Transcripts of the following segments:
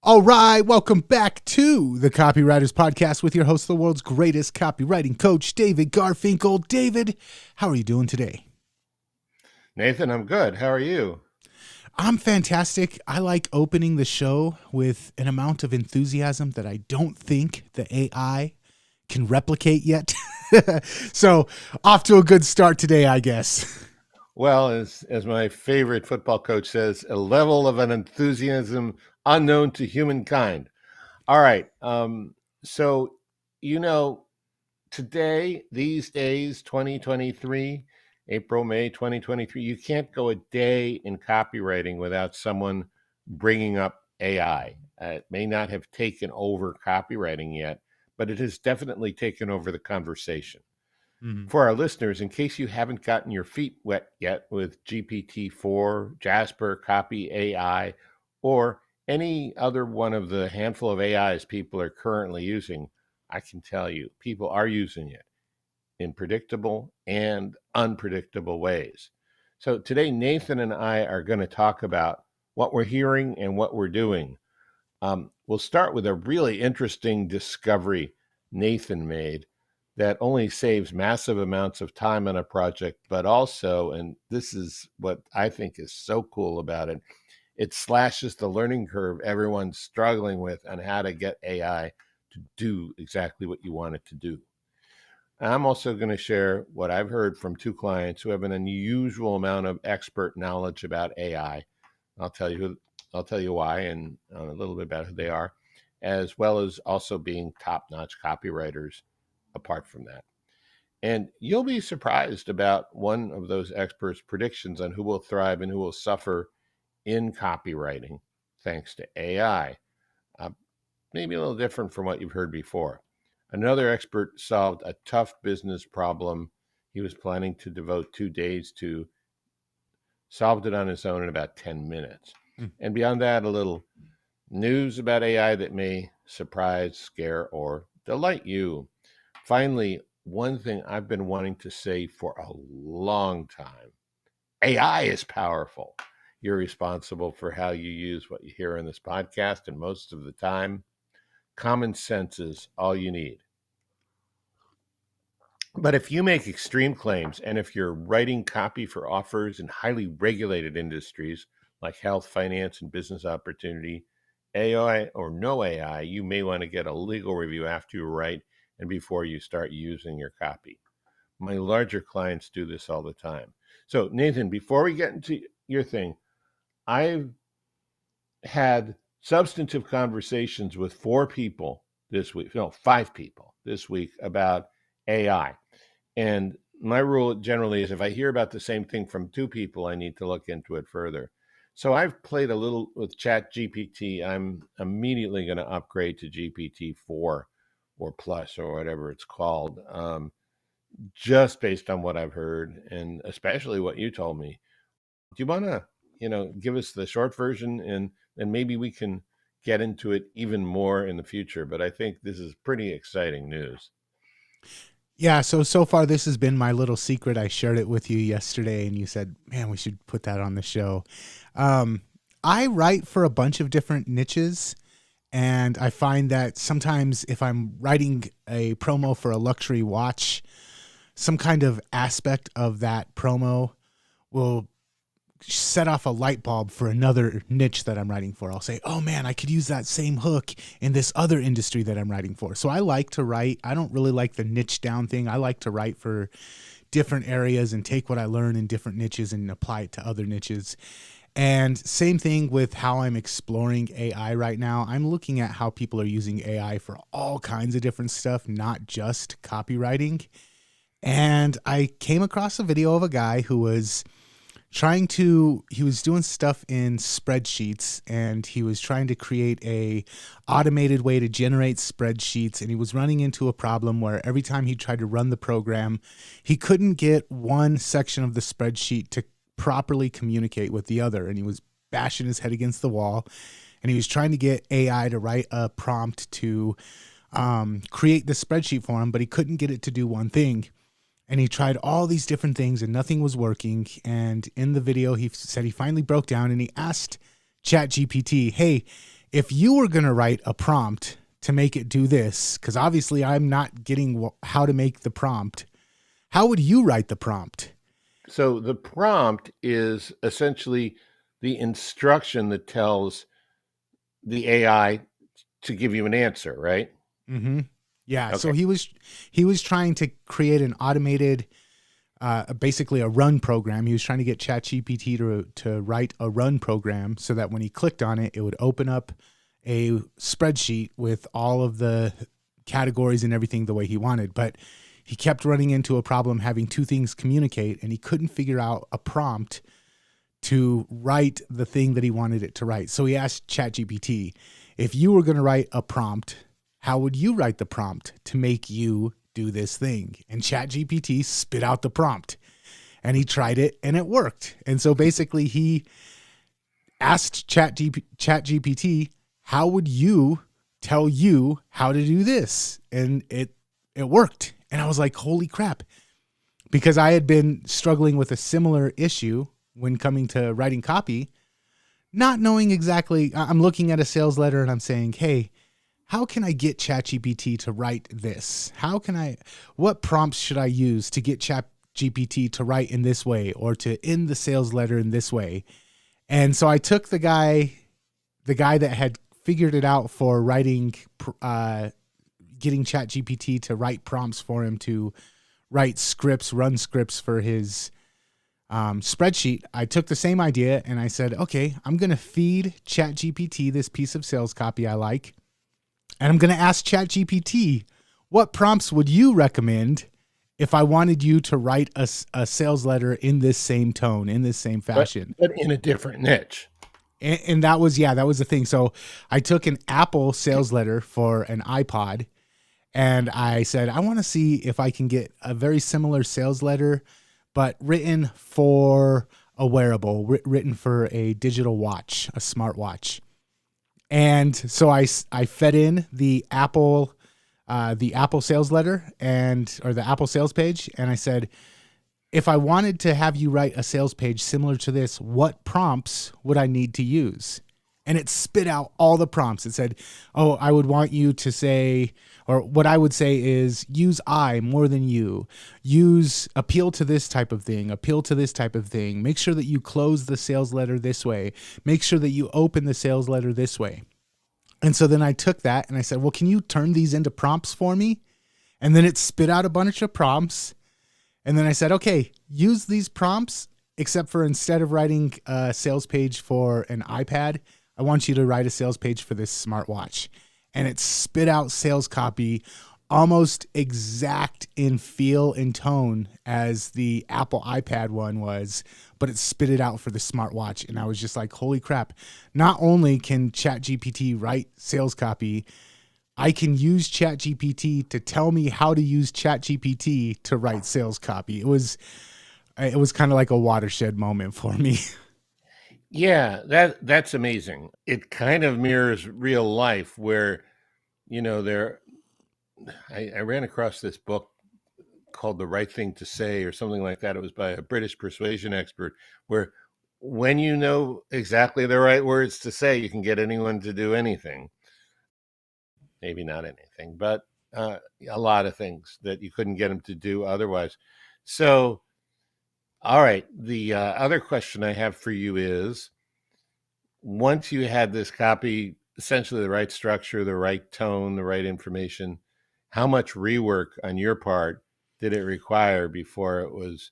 All right, welcome back to the Copywriters Podcast with your host, the world's greatest copywriting coach, David Garfinkel. David, how are you doing today? Nathan, I'm good. How are you? I'm fantastic. I like opening the show with an amount of enthusiasm that I don't think the AI can replicate yet. So off to a good start today, I guess. Well, as my favorite football coach says, a level of an enthusiasm unknown to humankind. All right. So, you know, today, these days, 2023, April, May 2023, you can't go a day in copywriting without someone bringing up AI. It may not have taken over copywriting yet, but it has definitely taken over the conversation. Mhm. For our listeners, in case you haven't gotten your feet wet yet with GPT-4, Jasper, Copy AI, or any other one of the handful of AIs people are currently using, I can tell you people are using it in predictable and unpredictable ways. So today, Nathan and I are going to talk about what we're hearing and what we're doing. We'll start with a really interesting discovery Nathan made that only saves massive amounts of time on a project, but also, and this is what I think is so cool about it, it slashes the learning curve everyone's struggling with on how to get AI to do exactly what you want it to do. I'm also going to share what I've heard from two clients who have an unusual amount of expert knowledge about AI. I'll tell you why and a little bit about who they are, as well as also being top-notch copywriters apart from that. And you'll be surprised about one of those experts' predictions on who will thrive and who will suffer in copywriting thanks to AI. Maybe a little different from what you've heard before. Another expert solved a tough business problem he was planning to devote 2 days to, solved it on his own in about 10 minutes. And beyond that, a little news about AI that may surprise, scare, or delight you. Finally, one thing I've been wanting to say for a long time: AI is powerful. You're responsible for how you use what you hear in this podcast, and most of the time, common sense is all you need. But if you make extreme claims, and if you're writing copy for offers in highly regulated industries like health, finance, and business opportunity, AI or no AI, you may want to get a legal review after you write and before you start using your copy. My larger clients do this all the time. So, Nathan, before we get into your thing, I've had substantive conversations with 4 people this week, no, 5 people this week about AI. And my rule generally is if I hear about the same thing from 2 people, I need to look into it further. So I've played a little with Chat GPT. I'm immediately going to upgrade to GPT-4 or Plus or whatever it's called, just based on what I've heard and especially what you told me. Do you want to, give us the short version and maybe we can get into it even more in the future? But I think this is pretty exciting news. Yeah, so far this has been my little secret. I shared it with you yesterday and you said, man, we should put that on the show. I write for a bunch of different niches, and I find that sometimes if I'm writing a promo for a luxury watch, some kind of aspect of that promo will set off a light bulb for another niche that I'm writing for. I'll say, oh man, I could use that same hook in this other industry that I'm writing for. So I like to write. I don't really like the niche down thing. I like to write for different areas and take what I learn in different niches and apply it to other niches. And same thing with how I'm exploring AI right now. I'm looking at how people are using AI for all kinds of different stuff, not just copywriting. And I came across a video of a guy who was he was doing stuff in spreadsheets, and he was trying to create a automated way to generate spreadsheets. And he was running into a problem where every time he tried to run the program, he couldn't get one section of the spreadsheet to properly communicate with the other. And he was bashing his head against the wall, and he was trying to get AI to write a prompt to create the spreadsheet for him, but he couldn't get it to do one thing. And he tried all these different things and nothing was working. And in the video, he said he finally broke down and he asked ChatGPT, hey, if you were going to write a prompt to make it do this, because obviously I'm not getting how to make the prompt, how would you write the prompt? So the prompt is essentially the instruction that tells the AI to give you an answer, right? Mm-hmm. Yeah. Okay. So he was trying to create an automated, basically a run program. He was trying to get ChatGPT to write a run program so that when he clicked on it, it would open up a spreadsheet with all of the categories and everything the way he wanted. But he kept running into a problem having two things communicate, and he couldn't figure out a prompt to write the thing that he wanted it to write. So he asked ChatGPT, if you were going to write a prompt, how would you write the prompt to make you do this thing? And ChatGPT spit out the prompt, and he tried it and it worked. And so basically he asked ChatGPT, how would you tell you how to do this? And it worked. And I was like, holy crap. Because I had been struggling with a similar issue when coming to writing copy, not knowing exactly. I'm looking at a sales letter and I'm saying, hey, how can I get ChatGPT to write this? What prompts should I use to get ChatGPT to write in this way or to end the sales letter in this way? And so I took the guy that had figured it out for writing, getting ChatGPT to write prompts for him to write scripts, run scripts for his spreadsheet. I took the same idea and I said, okay, I'm going to feed ChatGPT this piece of sales copy I like. And I'm going to ask ChatGPT, what prompts would you recommend if I wanted you to write a sales letter in this same tone, in this same fashion? But in a different niche. And that was the thing. So I took an Apple sales letter for an iPod, and I said, I want to see if I can get a very similar sales letter, but written for a wearable, written for a digital watch, a smartwatch. And so I fed in the Apple sales letter or the Apple sales page. And I said, if I wanted to have you write a sales page similar to this, what prompts would I need to use? And it spit out all the prompts. It said, oh, I would want you to say, or what I would say is use I more than you. Use appeal to this type of thing, appeal to this type of thing. Make sure that you close the sales letter this way. Make sure that you open the sales letter this way. And so then I took that and I said, well, can you turn these into prompts for me? And then it spit out a bunch of prompts. And then I said, okay, use these prompts, except for instead of writing a sales page for an iPad, I want you to write a sales page for this smartwatch. And it spit out sales copy almost exact in feel and tone as the Apple iPad one was, but it spit it out for the smartwatch. And I was just like, holy crap. Not only can ChatGPT write sales copy, I can use ChatGPT to tell me how to use ChatGPT to write sales copy. It was kind of like a watershed moment for me. Yeah, that's amazing. It kind of mirrors real life where, I ran across this book called The Right Thing to Say or something like that. It was by a British persuasion expert where when you know exactly the right words to say, you can get anyone to do anything. Maybe not anything, but a lot of things that you couldn't get them to do otherwise. So, all right. The other question I have for you is, once you had this copy, essentially the right structure, the right tone, the right information, how much rework on your part did it require before it was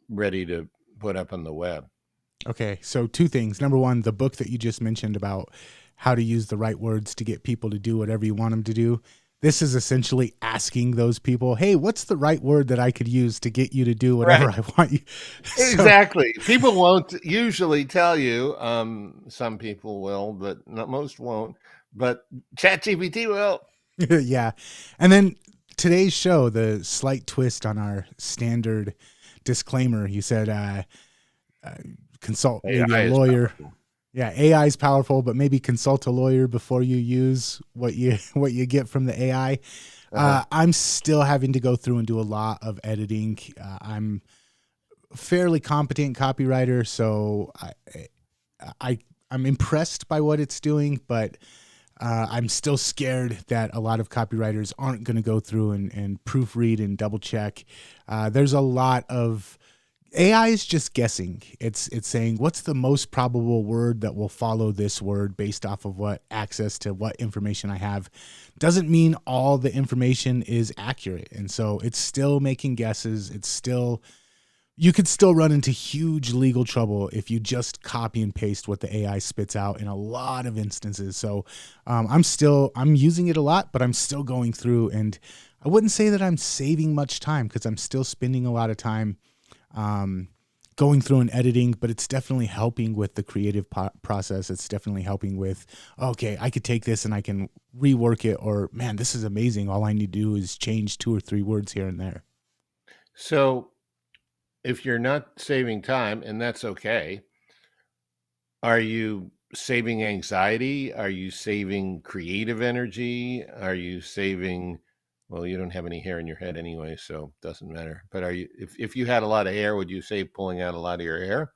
ready to put up on the web? Okay, so two things. Number one, the book that you just mentioned about how to use the right words to get people to do whatever you want them to do. This is essentially asking those people, hey, what's the right word that I could use to get you to do whatever I want you? Exactly. People won't usually tell you. Some people will, but most won't. But ChatGPT will. Yeah. And then today's show, the slight twist on our standard disclaimer, you said consult maybe a lawyer. Yeah, AI is powerful, but maybe consult a lawyer before you use what you get from the AI. I'm still having to go through and do a lot of editing. I'm a fairly competent copywriter, so I'm impressed by what it's doing, but I'm still scared that a lot of copywriters aren't going to go through and proofread and double check. There's a lot of AI is just guessing. It's saying what's the most probable word that will follow this word based off of what access to what information I have. Doesn't mean all the information is accurate. And so it's still making guesses. You could still run into huge legal trouble if you just copy and paste what the AI spits out in a lot of instances. So I'm using it a lot, but I'm still going through, and I wouldn't say that I'm saving much time because I'm still spending a lot of time going through and editing, but it's definitely helping with the creative process. It's definitely helping with, okay, I could take this and I can rework it, or man, this is amazing. All I need to do is change 2 or 3 words here and there. So if you're not saving time, and that's okay, are you saving anxiety? Are you saving creative energy? Are you saving, well, you don't have any hair in your head anyway, so it doesn't matter. But are you, if you had a lot of hair, would you save pulling out a lot of your hair?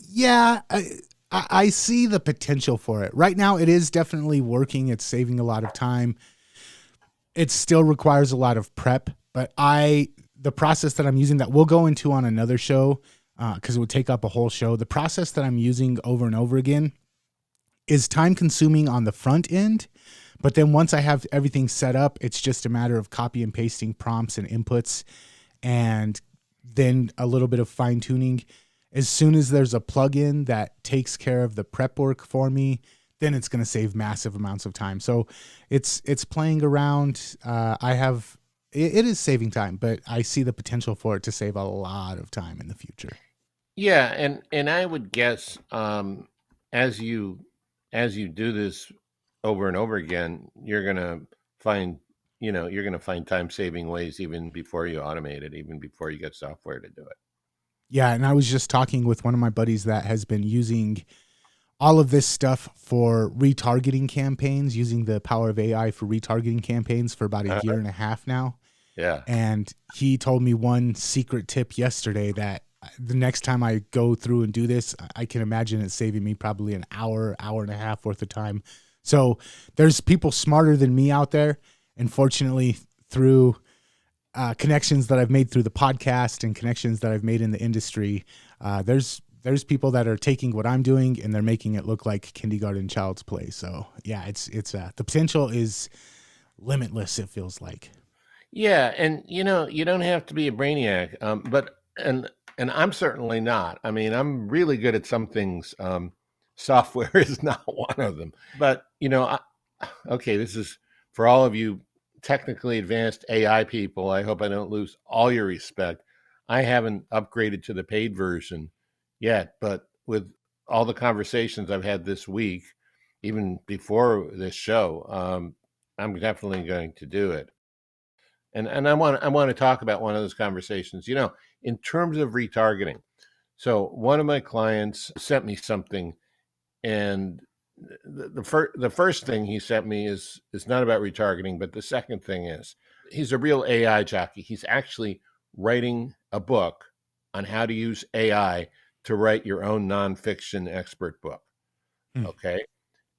Yeah, I see the potential for it. Right now, it is definitely working. It's saving a lot of time. It still requires a lot of prep, but the process that I'm using that we'll go into on another show, because it would take up a whole show. The process that I'm using over and over again is time consuming on the front end. But then once I have everything set up, it's just a matter of copy and pasting prompts and inputs, and then a little bit of fine tuning. As soon as there's a plugin that takes care of the prep work for me, then it's going to save massive amounts of time. So it's playing around. It is saving time, but I see the potential for it to save a lot of time in the future. Yeah, and I would guess as you do this over and over again, you're gonna find you're gonna find time saving ways even before you automate it, even before you get software to do it. Yeah, and I was just talking with one of my buddies that has been using all of this stuff for retargeting campaigns, using the power of AI for retargeting campaigns for about a year and a half now. Yeah. And he told me one secret tip yesterday that the next time I go through and do this, I can imagine it saving me probably an hour and a half worth of time. So there's people smarter than me out there. And fortunately, through connections that I've made through the podcast and connections that I've made in the industry, there's people that are taking what I'm doing and they're making it look like kindergarten child's play. So yeah, it's the potential is limitless. It feels like. Yeah, and you don't have to be a brainiac, but and I'm certainly not. I mean, I'm really good at some things. Software is not one of them. But okay, this is for all of you technically advanced AI people. I hope I don't lose all your respect. I haven't upgraded to the paid version yet, but with all the conversations I've had this week, even before this show, I'm definitely going to do it. And I want to talk about one of those conversations. In terms of retargeting. So one of my clients sent me something, and the first thing he sent me is not about retargeting, but the second thing is he's a real AI jockey. He's actually writing a book on how to use AI to write your own nonfiction expert book. Okay.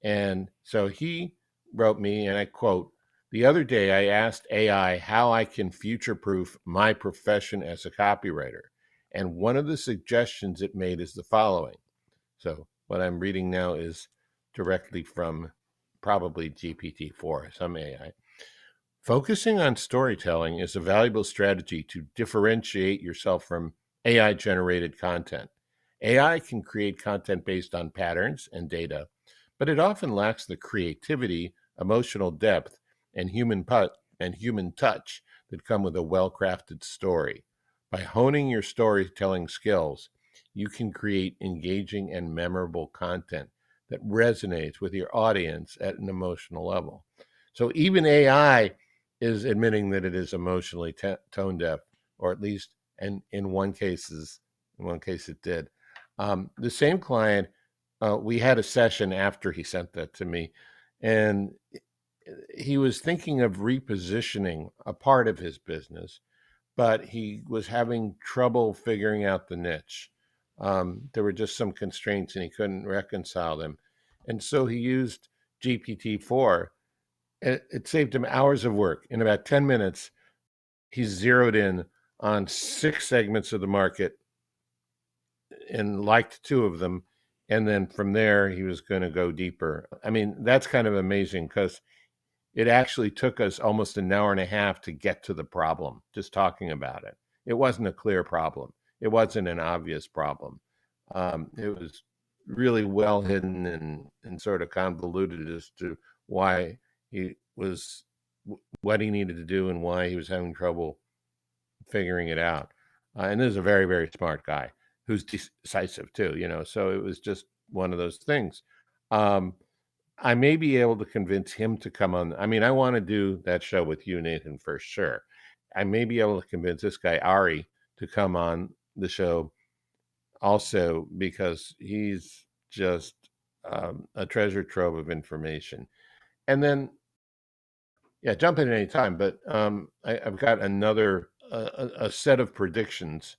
And so he wrote me, and I quote, "The other day I asked AI how I can future proof my profession as a copywriter. And one of the suggestions it made is the following." So what I'm reading now is directly from probably GPT-4, some AI. "Focusing on storytelling is a valuable strategy to differentiate yourself from AI generated content. AI can create content based on patterns and data, but it often lacks the creativity, emotional depth, and human touch that come with a well-crafted story. By honing your storytelling skills, you can create engaging and memorable content that resonates with your audience at an emotional level." So even AI is admitting that it is emotionally tone deaf, or at least, and in one case it did. The same client, we had a session after he sent that to me, and he was thinking of repositioning a part of his business, but he was having trouble figuring out the niche. There were just some constraints and he couldn't reconcile them. And so he used GPT-4. It saved him hours of work. In about 10 minutes, he zeroed in on 6 segments of the market and liked 2 of them. And then from there, he was going to go deeper. I mean, that's kind of amazing because it actually took us almost an hour and a half to get to the problem, just talking about it. It wasn't a clear problem. It wasn't an obvious problem. It was really well hidden and sort of convoluted as to why he was, what he needed to do and why he was having trouble figuring it out. And this is a very, very smart guy who's decisive too, so it was just one of those things. I may be able to convince him to come on. I mean, I want to do that show with you, Nathan, for sure. I may be able to convince this guy, Ari, to come on the show also because he's just a treasure trove of information. And then, yeah, jump in at any time, but I've got another a set of predictions.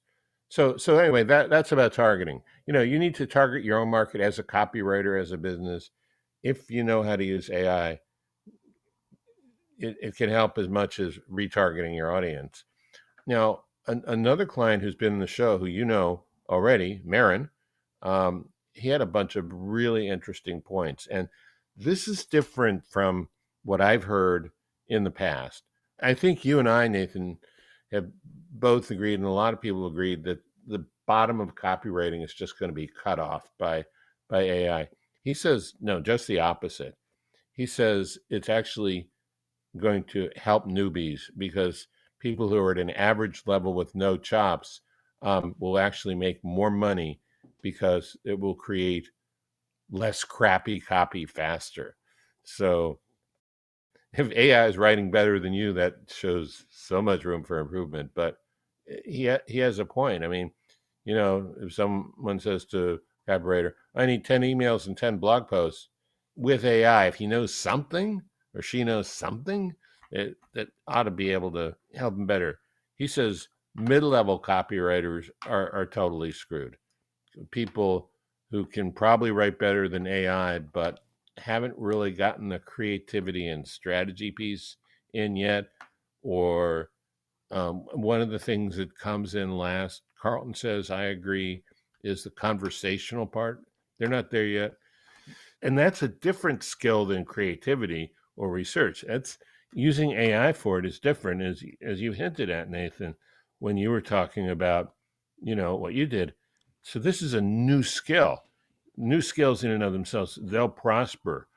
So anyway, that's about targeting. You need to target your own market as a copywriter, as a business. If you know how to use AI, it can help as much as retargeting your audience. Now, another client who's been in the show, who you know already, Marin, he had a bunch of really interesting points. And this is different from what I've heard in the past. I think you and I, Nathan, have both agreed, and a lot of people agreed, that the bottom of copywriting is just going to be cut off by AI. He says, no, just the opposite. He says it's actually going to help newbies because people who are at an average level with no chops will actually make more money because it will create less crappy copy faster. So if AI is writing better than you, that shows so much room for improvement. But he has a point. I mean, if someone says to a copywriter, I need 10 emails and 10 blog posts, with AI, if he knows something or she knows something, that ought to be able to help him better. He says mid-level copywriters are totally screwed. People who can probably write better than AI, but haven't really gotten the creativity and strategy piece in yet. Or one of the things that comes in last, Carlton says, I agree, is the conversational part. They're not there yet. And that's a different skill than creativity or research. That's using AI for it is different, as you hinted at, Nathan, when you were talking about, what you did. So this is a new skill. New skills in and of themselves, they'll prosper.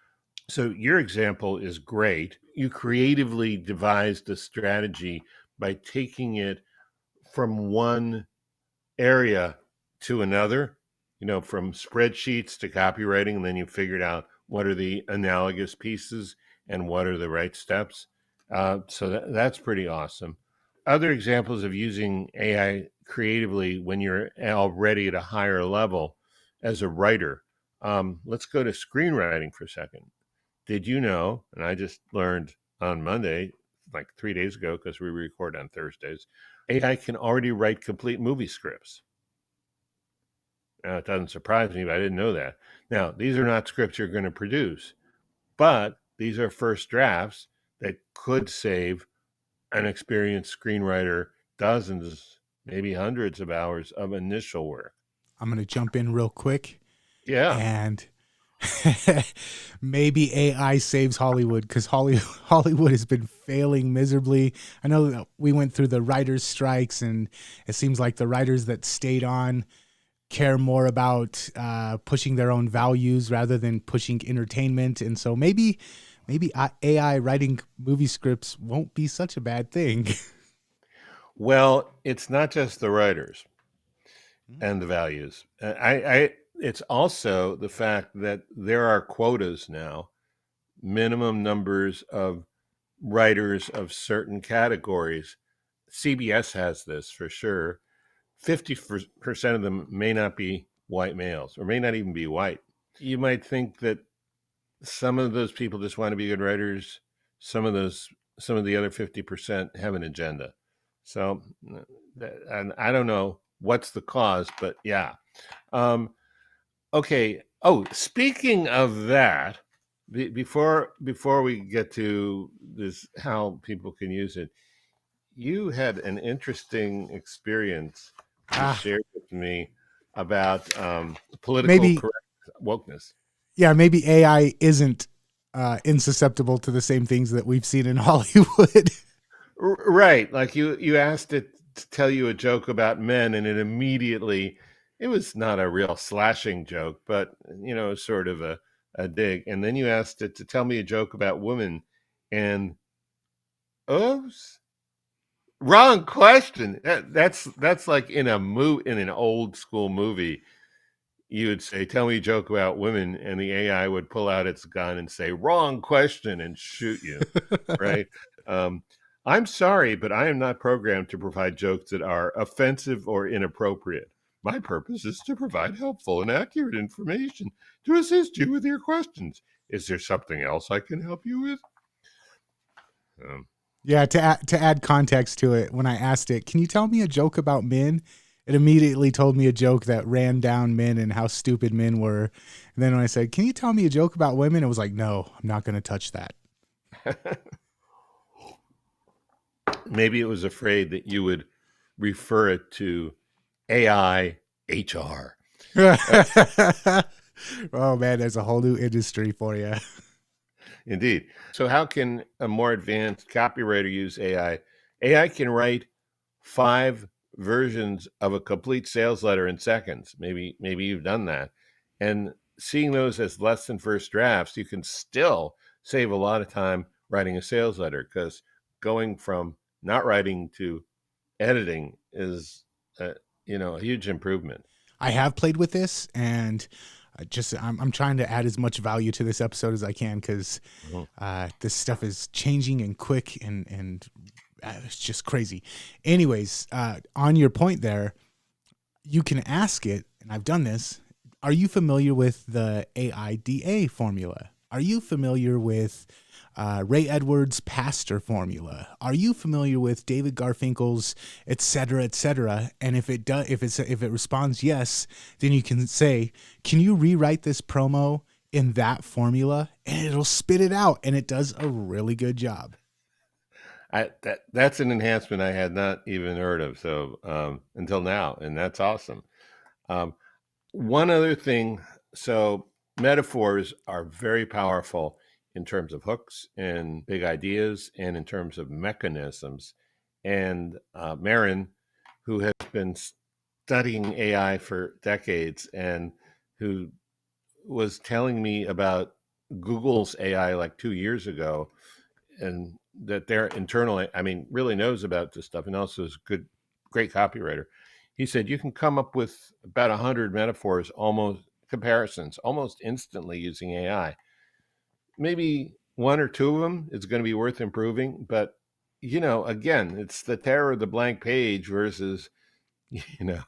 So your example is great. You creatively devised a strategy by taking it from one area to another, from spreadsheets to copywriting, and then you figured out what are the analogous pieces and what are the right steps. So that's pretty awesome. Other examples of using AI creatively when you're already at a higher level as a writer. Let's go to screenwriting for a second. Did you know, and I just learned on Monday, like 3 days ago, because we record on Thursdays, AI can already write complete movie scripts. Now, it doesn't surprise me, but I didn't know that. Now, these are not scripts you're going to produce, but these are first drafts that could save an experienced screenwriter dozens, maybe hundreds of hours of initial work. I'm going to jump in real quick. Yeah. And maybe AI saves Hollywood, because Hollywood has been failing miserably. I know that we went through the writers' strikes, and it seems like the writers that stayed on care more about pushing their own values rather than pushing entertainment. And so maybe AI writing movie scripts won't be such a bad thing. Well, it's not just the writers and the values. It's also the fact that there are quotas now, minimum numbers of writers of certain categories. CBS has this for sure. 50% of them may not be white males, or may not even be white. You might think that some of those people just want to be good writers. Some of the other 50% have an agenda. So, and I don't know what's the cause, but yeah. Okay. Oh, speaking of that, before we get to this, how people can use it, you had an interesting experience you Ah, shared with me about political maybe, correct wokeness. yeah, maybe AI isn't insusceptible to the same things that we've seen in Hollywood. Right. Like you asked it to tell you a joke about men, and it was not a real slashing joke, but sort of a dig. And then you asked it to tell me a joke about women, and oops, wrong question. That's like in an old school movie. You would say, "Tell me a joke about women," and the AI would pull out its gun and say, "Wrong question," and shoot you. Right? Um, I'm sorry, but I am not programmed to provide jokes that are offensive or inappropriate. My purpose is to provide helpful and accurate information to assist you with your questions. Is there something else I can help you with? Um, Yeah, to add context to it, when I asked it, can you tell me a joke about men? It immediately told me a joke that ran down men and how stupid men were. And then when I said, "Can you tell me a joke about women?" it was like, "No, I'm not going to touch that." Maybe it was afraid that you would refer it to AI HR. Oh man, there's a whole new industry for you. Indeed. So, how can a more advanced copywriter use AI? AI can write 5 versions of a complete sales letter in seconds. Maybe you've done that. And seeing those as less than first drafts, you can still save a lot of time writing a sales letter, because going from not writing to editing is a huge improvement. I have played with this, and I'm trying to add as much value to this episode as I can because Mhm. this stuff is changing and quick and it's just crazy. Anyways, on your point there, you can ask it, and I've done this. Are you familiar with the AIDA formula? Are you familiar with Ray Edwards' Pastor formula? Are you familiar with David Garfinkel's et cetera, et cetera? And if it does, if it responds yes, then you can say, "Can you rewrite this promo in that formula?" And it'll spit it out, and it does a really good job. That's an enhancement I had not even heard of, so until now, and that's awesome. Um, One other thing, so metaphors are very powerful in terms of hooks and big ideas, and in terms of mechanisms. And Marin, who has been studying AI for decades and who was telling me about Google's AI like 2 years ago, and that their internal, I mean, really knows about this stuff, and also is great copywriter. He said you can come up with about 100 metaphors, almost comparisons, almost instantly using AI. Maybe one or two of them is going to be worth improving, but again, it's the terror of the blank page versus you know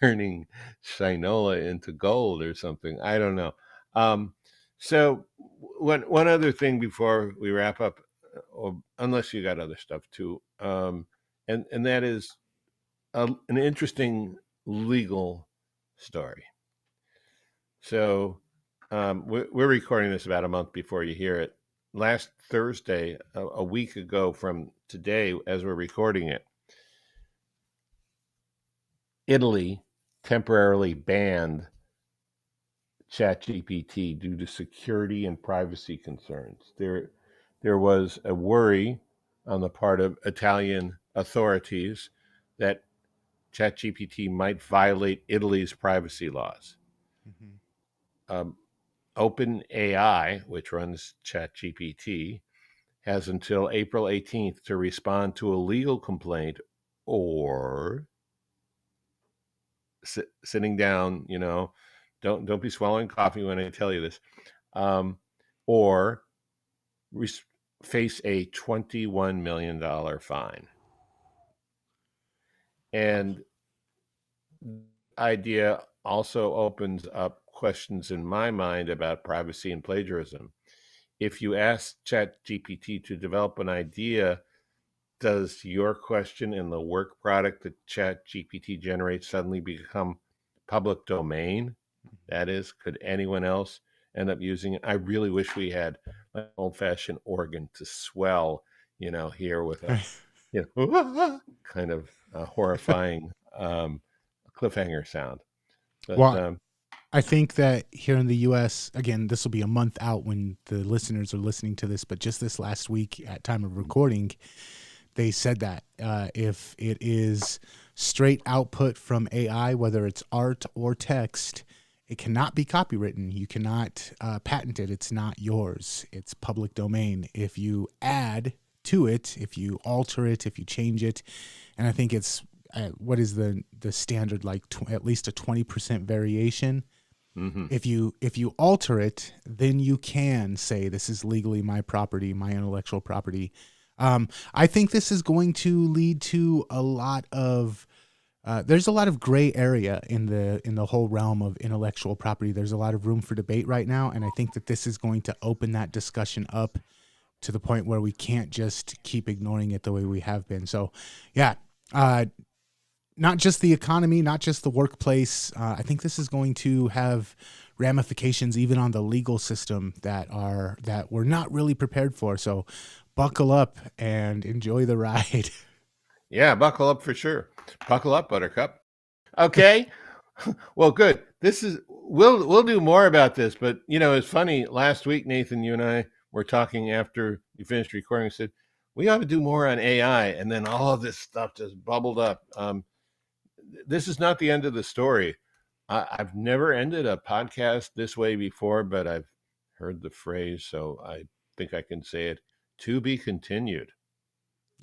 turning shinola into gold or something. I don't know. Um, so one other thing before we wrap up, or unless you got other stuff too, and that is an interesting legal story. So we're recording this about a month before you hear it. Last Thursday, a week ago from today, as we're recording it, Italy temporarily banned ChatGPT due to security and privacy concerns. There was a worry on the part of Italian authorities that ChatGPT might violate Italy's privacy laws. Mhm. Um, OpenAI, which runs ChatGPT, has until April 18th to respond to a legal complaint, or sitting down, don't be swallowing coffee when I tell you this, um, or re- face a $21 million fine. And the idea also opens up questions in my mind about privacy and plagiarism. If you ask ChatGPT to develop an idea, does your question in the work product that Chat GPT generates suddenly become public domain? That is, could anyone else end up using it? I really wish we had an old-fashioned organ to swell, here with a, kind of horrifying cliffhanger sound. But Well, I think that here in the U.S., again, this will be a month out when the listeners are listening to this, but just this last week at time of recording, they said that if it is straight output from AI, whether it's art or text, it cannot be copywritten. You cannot patent it. It's not yours. It's public domain. If you add to it, if you alter it, if you change it, and I think it's what is the standard, like at least a 20% variation. mm-hmm. If you alter it, then you can say this is legally my property, my intellectual property. I think this is going to lead to a lot of there's a lot of gray area in the whole realm of intellectual property. There's a lot of room for debate right now, and I think that this is going to open that discussion up to the point where we can't just keep ignoring it the way we have been. So, yeah, not just the economy, not just the workplace. I think this is going to have ramifications even on the legal system that we're not really prepared for. So, buckle up and enjoy the ride. Yeah, buckle up for sure. Buckle up, Buttercup. Okay. Well, good. We'll do more about this, but it's funny. Last week, Nathan, you and I were talking after you finished recording. We said we ought to do more on AI, and then all of this stuff just bubbled up. This is not the end of the story. I've never ended a podcast this way before, but I've heard the phrase, so I think I can say it. To be continued.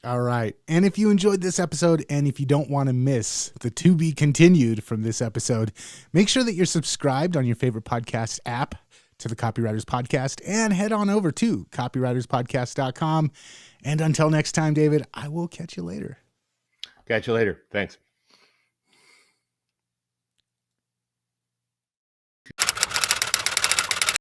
All right. And if you enjoyed this episode, and if you don't want to miss the to be continued from this episode, make sure that you're subscribed on your favorite podcast app to the Copywriters Podcast, and head on over to copywriterspodcast.com. And until next time, David, I will catch you later. Catch you later. Thanks.